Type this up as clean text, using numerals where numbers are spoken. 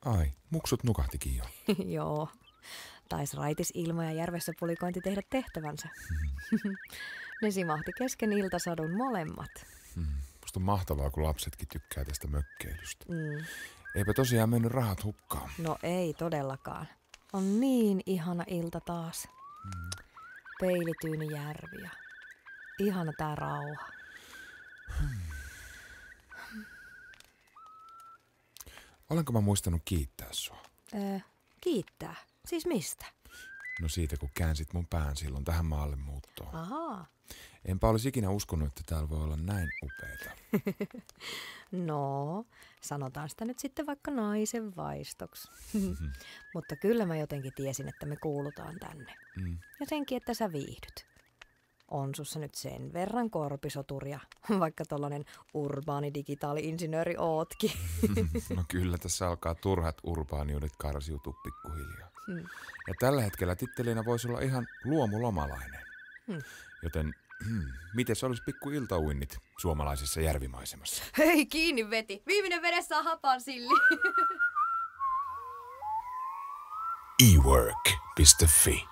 Ai, muksut nukahtikin jo. Joo. Taisi raitis ilma ja järvessä pulikointi tehdä tehtävänsä. Ne simahti kesken iltasadun molemmat. Musta on mahtavaa, kun lapsetkin tykkää tästä mökkeilystä. Mm. Eipä tosiaan mennyt rahat hukkaan. No ei todellakaan. On niin ihana ilta taas. Peilityyni järvi ja ihana tää rauha. Olenko mä muistanut kiittää sua? Kiittää. Siis mistä? No siitä, kun käänsit mun pään silloin tähän maalle muuttoon. Ahaa. Enpä olisi ikinä uskonut, että täällä voi olla näin upeeta. No, sanotaan sitä nyt sitten vaikka naisen vaistoksi. Mutta kyllä mä jotenkin tiesin, että me kuulutaan tänne. Ja senkin, että sä viihdyt. On sussa nyt sen verran korpisoturia, vaikka tollanen urbaani digitaali-insinööri ootkin. No kyllä, tässä alkaa turhat urbaaniudet karsiutua pikkuhiljaa. Ja tällä hetkellä tittelinä voisi olla ihan luomulomalainen. Joten miten se olisi pikku iltauinnit suomalaisessa järvimaisemassa? Hei, kiinni veti. Viimeinen vedessä on hapan silli. ework.fi